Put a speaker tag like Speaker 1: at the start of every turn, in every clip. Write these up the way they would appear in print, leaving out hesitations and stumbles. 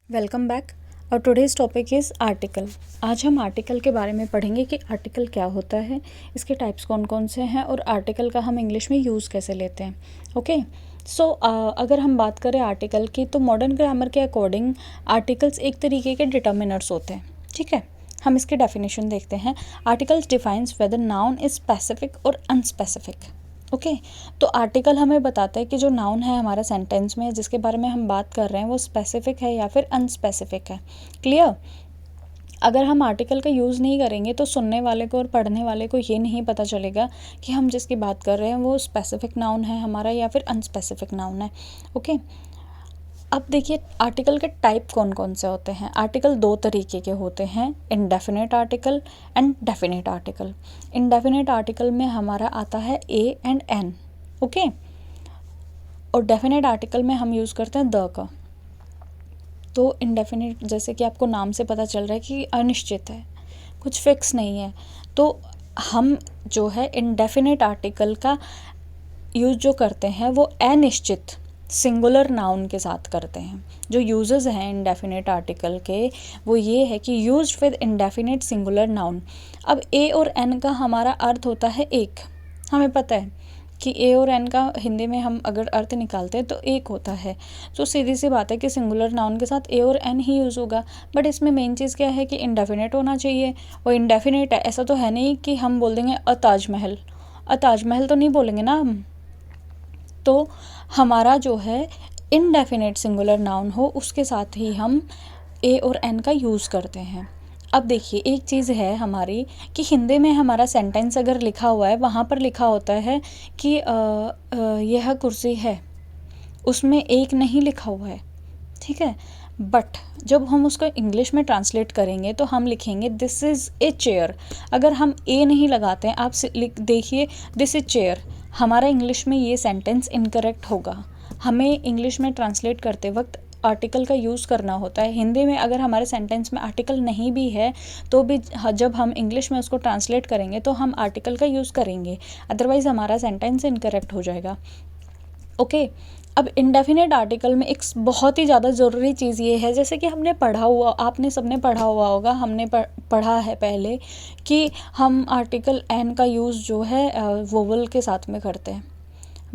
Speaker 1: Welcome back. और today's topic is article. आज हम आर्टिकल के बारे में पढ़ेंगे कि आर्टिकल क्या होता है, इसके टाइप्स कौन कौन से हैं और आर्टिकल का हम इंग्लिश में यूज़ कैसे लेते हैं। ओके, सो अगर हम बात करें आर्टिकल की, तो मॉडर्न ग्रामर के अकॉर्डिंग आर्टिकल्स एक तरीके के डिटर्मिनर्स होते हैं। ठीक है, हम इसकी डेफिनेशन देखते हैं। Articles defines whether noun is specific और अनस्पेसिफिक। ओके, तो आर्टिकल हमें बताता है कि जो नाउन है हमारा सेंटेंस में जिसके बारे में हम बात कर रहे हैं वो स्पेसिफिक है या फिर अनस्पेसिफिक है। क्लियर? अगर हम आर्टिकल का यूज़ नहीं करेंगे तो सुनने वाले को और पढ़ने वाले को ये नहीं पता चलेगा कि हम जिसकी बात कर रहे हैं वो स्पेसिफिक नाउन है हमारा या फिर अनस्पेसिफिक नाउन है। ओके, अब देखिए आर्टिकल के टाइप कौन कौन से होते हैं। आर्टिकल दो तरीके के होते हैं, indefinite article and definite article. Indefinite article में हमारा आता है ए एंड एन। ओके, और डेफिनेट आर्टिकल में हम यूज़ करते हैं द का। तो इंडेफिनेट जैसे कि आपको नाम से पता चल रहा है कि अनिश्चित है, कुछ फिक्स नहीं है, तो हम जो है इंडेफिनेट आर्टिकल का यूज़ जो करते हैं वो अनिश्चित सिंगुलर नाउन के साथ करते हैं। जो यूजेस हैं इंडेफिनेट आर्टिकल के वो ये है कि used with indefinite singular noun. अब ए और एन का हमारा अर्थ होता है एक। हमें पता है कि ए और एन का हिंदी में हम अगर अर्थ निकालते हैं तो एक होता है, तो सीधी सी बात है कि सिंगुलर नाउन के साथ ए और एन ही यूज़ होगा। बट इसमें मेन चीज़ क्या है कि इंडेफिनेट होना चाहिए, और इंडेफिनेट है। ऐसा तो है नहीं कि हम बोल देंगे ताजमहल, ताजमहल तो नहीं बोलेंगे ना हम। तो हमारा जो है इनडेफिनेट सिंगुलर नाउन हो उसके साथ ही हम ए और एन का यूज़ करते हैं। अब देखिए एक चीज़ है हमारी कि हिंदी में हमारा सेंटेंस अगर लिखा हुआ है वहाँ पर लिखा होता है कि यह कुर्सी है, उसमें एक नहीं लिखा हुआ है। ठीक है, बट जब हम उसको इंग्लिश में ट्रांसलेट करेंगे तो हम लिखेंगे दिस इज़ ए चेयर। अगर हम ए नहीं लगाते हैं, आप देखिए दिस इज चेयर, हमारा इंग्लिश में ये सेंटेंस इनकरेक्ट होगा। हमें इंग्लिश में ट्रांसलेट करते वक्त आर्टिकल का यूज़ करना होता है। हिंदी में अगर हमारे सेंटेंस में आर्टिकल नहीं भी है तो भी जब हम इंग्लिश में उसको ट्रांसलेट करेंगे तो हम आर्टिकल का यूज़ करेंगे, अदरवाइज़ हमारा सेंटेंस इनकरेक्ट हो जाएगा। ओके, अब इंडेफिनेट आर्टिकल में एक बहुत ही ज़्यादा ज़रूरी चीज़ ये है, जैसे कि हमने पढ़ा हुआ, आपने सबने पढ़ा हुआ होगा, हमने पढ़ा है पहले कि हम आर्टिकल एन का यूज़ जो है वोवल के साथ में करते हैं।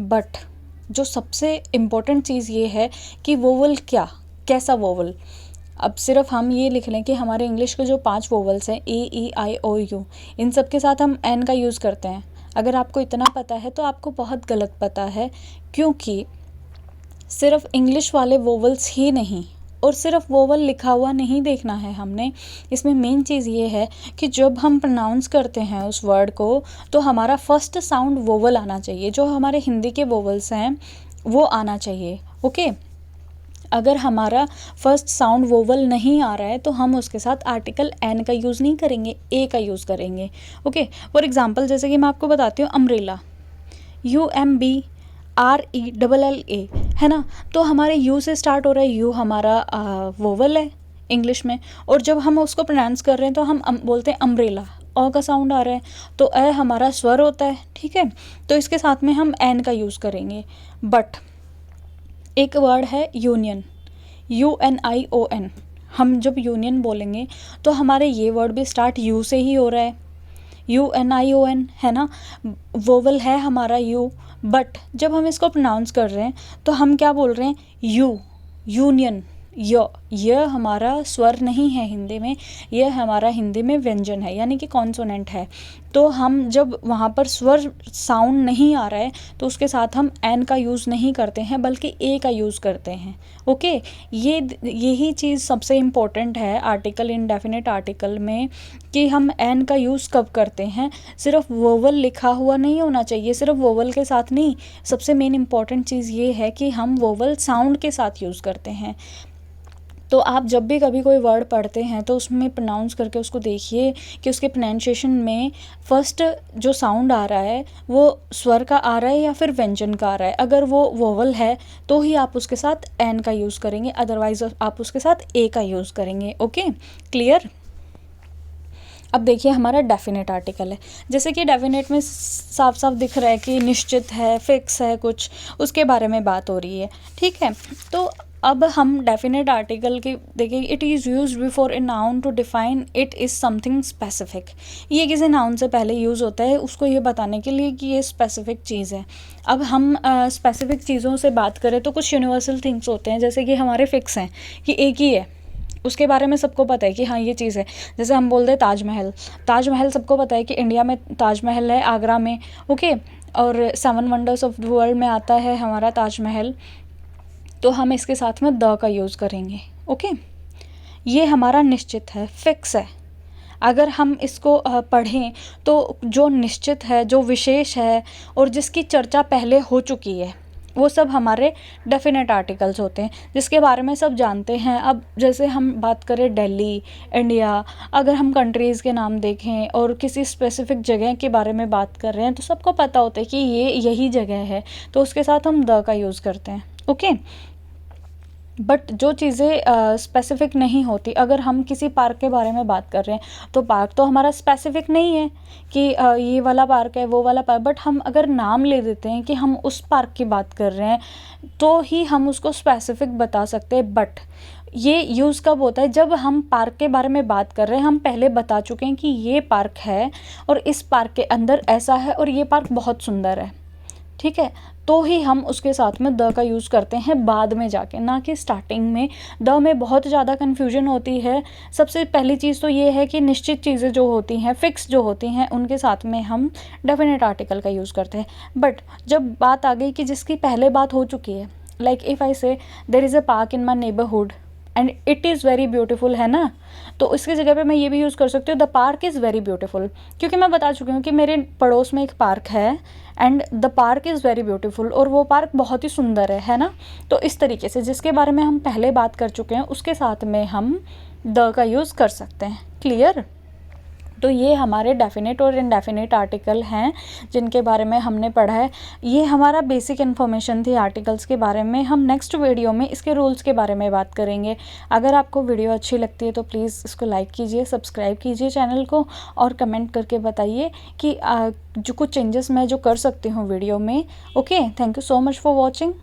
Speaker 1: बट जो सबसे इम्पोर्टेंट चीज़ ये है कि वोवल कैसा वोवल। अब सिर्फ हम ये लिख लें कि हमारे इंग्लिश के जो 5 वोवल्स हैं ए ई आई ओ यू, इन सब के साथ हम एन का यूज़ करते हैं। अगर आपको इतना पता है तो आपको बहुत गलत पता है, क्योंकि सिर्फ इंग्लिश वाले वोवल्स ही नहीं और सिर्फ वोवल लिखा हुआ नहीं देखना है हमने। इसमें मेन चीज़ ये है कि जब हम प्रोनाउंस करते हैं उस वर्ड को तो हमारा फर्स्ट साउंड वोवल आना चाहिए, जो हमारे हिंदी के वोवल्स हैं वो आना चाहिए। ओके, अगर हमारा फर्स्ट साउंड वोवल नहीं आ रहा है तो हम उसके साथ आर्टिकल एन का यूज़ नहीं करेंगे, ए का यूज़ करेंगे। ओके, फॉर एग्जांपल जैसे कि मैं आपको बताती हूँ अम्ब्रेला, UMBRELLA है ना, तो हमारे यू से स्टार्ट हो रहा है, यू हमारा वोवल है इंग्लिश में, और जब हम उसको प्रोनाउंस कर रहे हैं तो हम बोलते हैं अम्ब्रेला, ओ का साउंड आ रहा है तो ए हमारा स्वर होता है। ठीक है, तो इसके साथ में हम एन का यूज़ करेंगे। बट एक वर्ड है यूनियन, UNION, हम जब यूनियन बोलेंगे तो हमारे ये वर्ड भी स्टार्ट यू से ही हो रहा है, UNION है ना, वोवल है हमारा यू। बट जब हम इसको प्रोनाउंस कर रहे हैं तो हम क्या बोल रहे हैं, यूनियन, यह हमारा स्वर नहीं है हिंदी में, यह हमारा हिंदी में व्यंजन है, यानी कि कॉन्सोनेंट है। तो हम जब वहाँ पर स्वर साउंड नहीं आ रहा है तो उसके साथ हम एन का यूज़ नहीं करते हैं बल्कि ए का यूज़ करते हैं। ओके, यही चीज़ सबसे इम्पोर्टेंट है आर्टिकल इंडेफिनेट आर्टिकल में, कि हम एन का यूज़ कब करते हैं। सिर्फ वोवल लिखा हुआ नहीं होना चाहिए, सिर्फ वोवल के साथ नहीं, सबसे मेन इम्पॉर्टेंट चीज़ ये है कि हम वोवल साउंड के साथ यूज़ करते हैं। तो आप जब भी कभी कोई वर्ड पढ़ते हैं तो उसमें प्रोनाउंस करके उसको देखिए कि उसके प्रोनाउंसिएशन में फर्स्ट जो साउंड आ रहा है वो स्वर का आ रहा है या फिर व्यंजन का आ रहा है। अगर वो वोवल है तो ही आप उसके साथ एन का यूज़ करेंगे, अदरवाइज आप उसके साथ ए का यूज़ करेंगे। Okay, clear? अब देखिए हमारा डेफिनेट आर्टिकल है, जैसे कि डेफिनेट में साफ साफ दिख रहा है कि निश्चित है, फिक्स है, कुछ उसके बारे में बात हो रही है। ठीक है, तो अब हम डेफिनेट आर्टिकल की देखिए, it is use before a noun to define it is something specific. ये किसी नाउन से पहले यूज़ होता है उसको ये बताने के लिए कि ये स्पेसिफिक चीज़ है। अब हम स्पेसिफिक चीज़ों से बात करें तो कुछ यूनिवर्सल थिंग्स होते हैं, जैसे कि हमारे फिक्स हैं कि एक ही है, उसके बारे में सबको पता है कि हाँ ये चीज़ है। जैसे हम बोलते हैं ताजमहल, ताजमहल सबको पता है कि इंडिया में ताजमहल है, आगरा में, ओके, और 7 वंडर्स ऑफ द वर्ल्ड में आता है हमारा ताजमहल। तो हम इसके साथ में द का यूज़ करेंगे, ओके। ये हमारा निश्चित है, फिक्स है। अगर हम इसको पढ़ें तो जो निश्चित है, जो विशेष है और जिसकी चर्चा पहले हो चुकी है, वो सब हमारे डेफिनेट आर्टिकल्स होते हैं, जिसके बारे में सब जानते हैं। अब जैसे हम बात करें दिल्ली, इंडिया, अगर हम कंट्रीज़ के नाम देखें और किसी स्पेसिफिक जगह के बारे में बात कर रहे हैं तो सबको पता होता है कि ये यही जगह है, तो उसके साथ हम द का यूज़ करते हैं, ओके। बट जो चीज़ें स्पेसिफिक नहीं होती, अगर हम किसी पार्क के बारे में बात कर रहे हैं तो पार्क तो हमारा स्पेसिफिक नहीं है कि ये वाला पार्क है, वो वाला पार्क, बट हम अगर नाम ले देते हैं कि हम उस पार्क की बात कर रहे हैं तो ही हम उसको स्पेसिफिक बता सकते हैं। बट ये यूज़ कब होता है, जब हम पार्क के बारे में बात कर रहे हैं, हम पहले बता चुके हैं कि ये पार्क है और इस पार्क के अंदर ऐसा है और ये पार्क बहुत सुंदर है, ठीक है, तो ही हम उसके साथ में द का यूज़ करते हैं बाद में जाके, ना कि स्टार्टिंग में। द में बहुत ज़्यादा कन्फ्यूजन होती है। सबसे पहली चीज़ तो ये है कि निश्चित चीज़ें जो होती हैं, फिक्स जो होती हैं, उनके साथ में हम डेफिनेट आर्टिकल का यूज़ करते हैं। बट जब बात आ गई कि जिसकी पहले बात हो चुकी है, like if I say there is a park in my neighbourhood and it is very beautiful, है ना, तो इसकी जगह पे मैं ये भी यूज़ कर सकती हूँ the park is very beautiful, क्योंकि मैं बता चुकी हूँ कि मेरे पड़ोस में एक पार्क है and the park is very beautiful, और वो पार्क बहुत ही सुंदर है ना। तो इस तरीके से जिसके बारे में हम पहले बात कर चुके हैं उसके साथ में हम द का यूज़ कर सकते हैं। क्लियर? तो ये हमारे डेफिनेट और इनडेफिनेट आर्टिकल हैं जिनके बारे में हमने पढ़ा है। ये हमारा बेसिक इन्फॉर्मेशन थी आर्टिकल्स के बारे में। हम नेक्स्ट वीडियो में इसके रूल्स के बारे में बात करेंगे। अगर आपको वीडियो अच्छी लगती है तो प्लीज़ इसको लाइक कीजिए, सब्सक्राइब कीजिए चैनल को, और कमेंट करके बताइए कि जो कुछ चेंजेस मैं जो कर सकती हूँ वीडियो में। Okay, thank you so much for watching.